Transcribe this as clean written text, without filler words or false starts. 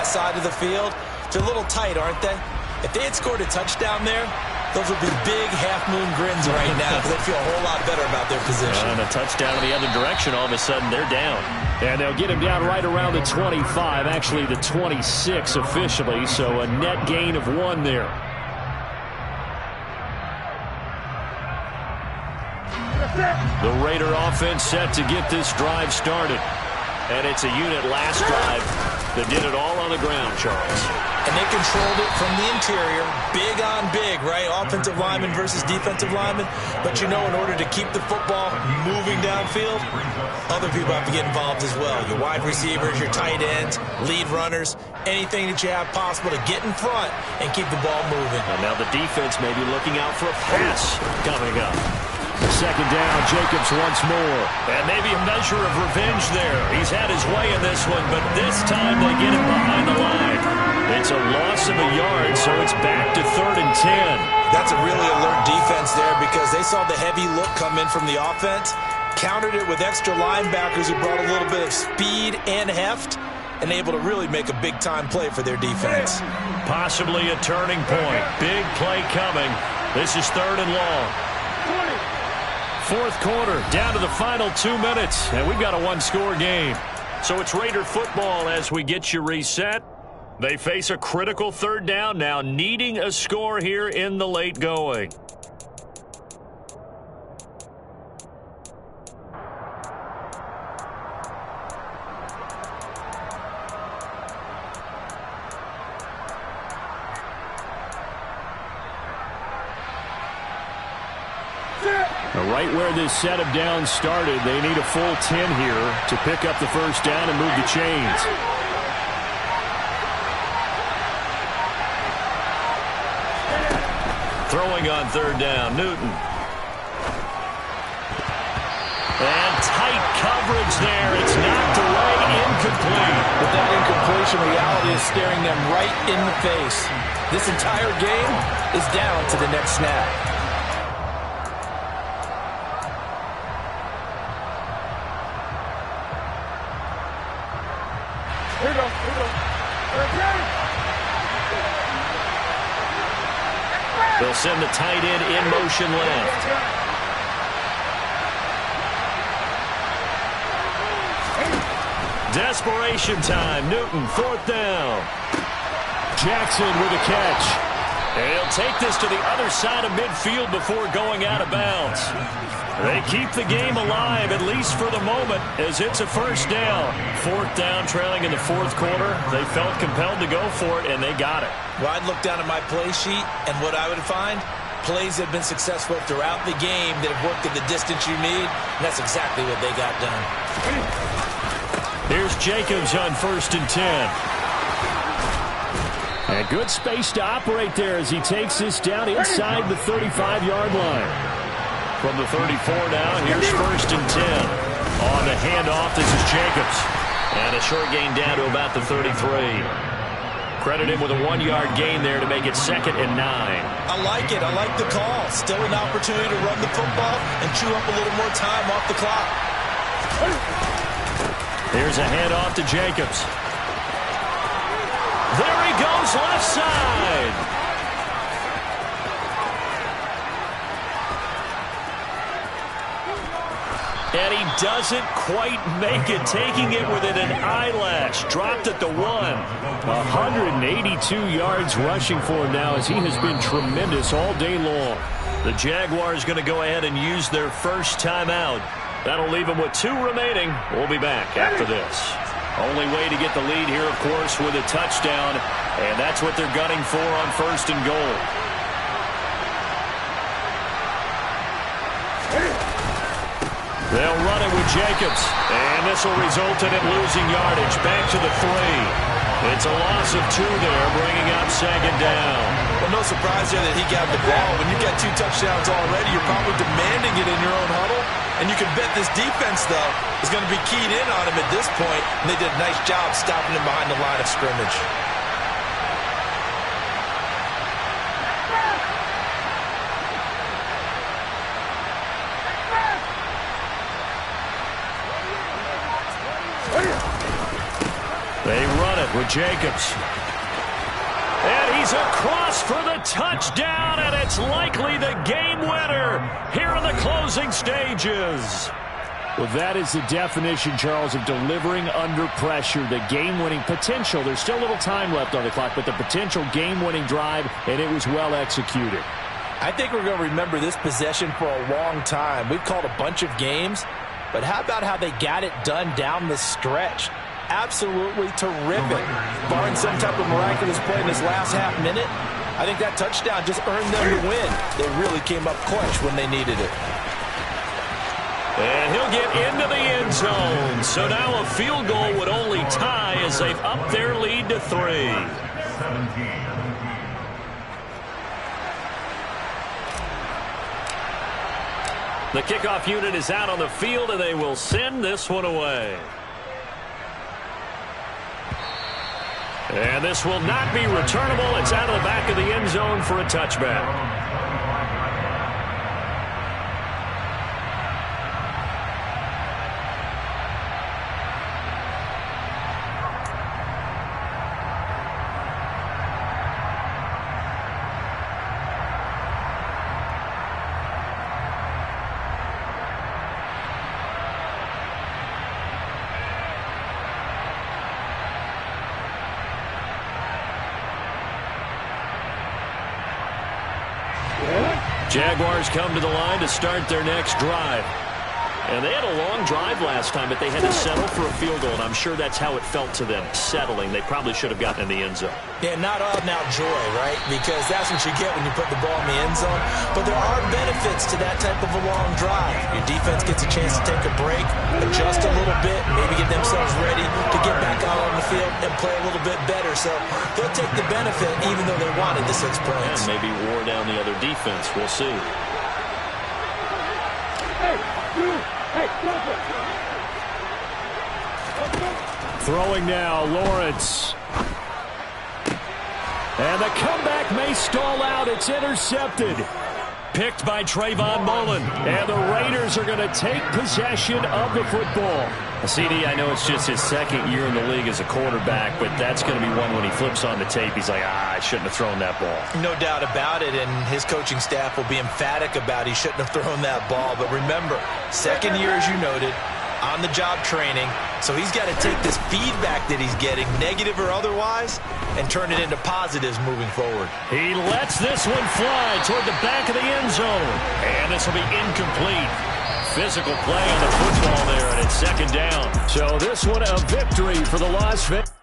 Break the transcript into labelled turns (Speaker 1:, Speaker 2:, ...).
Speaker 1: that side of the field. They're a little tight, aren't they? If they had scored a touchdown there, those would be big half-moon grins right now because they feel a whole lot better about their position.
Speaker 2: And a touchdown in the other direction, all of a sudden they're down.
Speaker 3: And they'll get him down right around the 25, actually the 26 officially, so a net gain of 1 there. The Raider offense set to get this drive started. And it's a unit last drive that did it all on the ground, Charles.
Speaker 1: And they controlled it from the interior, big on big, right? Offensive lineman versus defensive lineman. But you know, in order to keep the football moving downfield, other people have to get involved as well. Your wide receivers, your tight ends, lead runners, anything that you have possible to get in front and keep the ball moving.
Speaker 2: And now the defense may be looking out for a pass coming up.
Speaker 3: Second down, Jacobs once more.
Speaker 2: And maybe a measure of revenge there. He's had his way in this one, but this time they get him behind the line. It's a loss of a yard, so it's back to 3rd and 10.
Speaker 1: That's a really alert defense there because they saw the heavy look come in from the offense, countered it with extra linebackers who brought a little bit of speed and heft, and able to really make a big-time play for their defense.
Speaker 2: Possibly a turning point. Big play coming. This is 3rd and long. 4th quarter, down to the final 2 minutes, and we've got a 1-score game. So it's Raider football as we get you reset. They face a critical 3rd down now, needing a score here in the late going.
Speaker 3: Right where this set of downs started, they need a full 10 here to pick up the 1st down and move the chains.
Speaker 2: Throwing on 3rd down, Newton. And tight coverage there. It's knocked away, incomplete.
Speaker 1: But that incompletion reality is staring them right in the face. This entire game is down to the next snap.
Speaker 2: They'll send the tight end in motion left. Desperation time. Newton, 4th down.
Speaker 3: Jackson with a catch.
Speaker 2: And he'll take this to the other side of midfield before going out of bounds. They keep the game alive, at least for the moment, as it's a 1st down. 4th down, trailing in the 4th quarter. They felt compelled to go for it, and they got it.
Speaker 1: Well, I'd look down at my play sheet, and what I would find, plays have been successful throughout the game that have worked at the distance you need, and that's exactly what they got done.
Speaker 2: Here's Jacobs on 1st and 10.
Speaker 3: And good space to operate there as he takes this down inside the 35-yard line.
Speaker 2: From the 34 now, here's 1st and 10. On the handoff, this is Jacobs. And a short gain down to about the 33. Credit him with a 1-yard gain there to make it 2nd and 9.
Speaker 1: I like it. I like the call. Still an opportunity to run the football and chew up a little more time off the clock.
Speaker 2: Here's a handoff to Jacobs. There he goes, left side. And he doesn't quite make it, taking it within an eyelash. Dropped at the 1.
Speaker 3: 182 yards rushing for him now as he has been tremendous all day long.
Speaker 2: The Jaguars going to go ahead and use their first timeout. That'll leave them with 2 remaining. We'll be back after this. Only way to get the lead here, of course, with a touchdown. And that's what they're gunning for on 1st and goal. They'll run it with Jacobs. And this will result in it losing yardage. Back to the 3. It's a loss of 2 there, bringing up 2nd down.
Speaker 1: Well, no surprise there that he got the ball. When you got 2 touchdowns already, you're probably demanding it in your own huddle. And you can bet this defense, though, is going to be keyed in on him at this point. And they did a nice job stopping him behind the line of scrimmage.
Speaker 2: They run it with Jacobs. And he's across for the touchdown, and it's likely the game winner here in the closing stages. Well, that is the definition, Charles, of delivering under pressure. The game-winning potential. There's still a little time left on the clock, but the potential game-winning drive, and it was well executed.
Speaker 1: I think we're going to remember this possession for a long time. We've called a bunch of games, but how about how they got it done down the stretch? Absolutely terrific. Barring some type of miraculous play in this last half minute, I think that touchdown just earned them the win. They really came up clutch when they needed it.
Speaker 2: And he'll get into the end zone. So now a field goal would only tie as they've upped their lead to 3. The kickoff unit is out on the field, and they will send this one away. And this will not be returnable. It's out of the back of the end zone for a touchback. Jaguars come to the line to start their next drive. And they had a long drive last time, but they had to settle for a field goal, and I'm sure that's how it felt to them, settling. They probably should have gotten in the end zone.
Speaker 1: Yeah, not all now joy, right? Because that's what you get when you put the ball in the end zone. But there are benefits to that type of a long drive. Your defense gets a chance to take a break, adjust a little bit, maybe get themselves ready to get back out on the field and play a little bit better. So they'll take the benefit even though they wanted the 6 points.
Speaker 2: And maybe wore down the other defense. We'll see. Throwing now, Lawrence. And the comeback may stall out. It's intercepted. Picked by Trayvon Mullen. And the Raiders are going to take possession of the football. CD, I know it's just his second year in the league as a quarterback, but that's going to be one when he flips on the tape. He's like, I shouldn't have thrown that ball.
Speaker 1: No doubt about it, and his coaching staff will be emphatic about he shouldn't have thrown that ball. But remember, second year, as you noted, on-the-job training, so he's got to take this feedback that he's getting, negative or otherwise, and turn it into positives moving forward.
Speaker 2: He lets this one fly toward the back of the end zone, and this will be incomplete. Physical play on the football there, and it's second down. So this one a victory for the Las Vegas.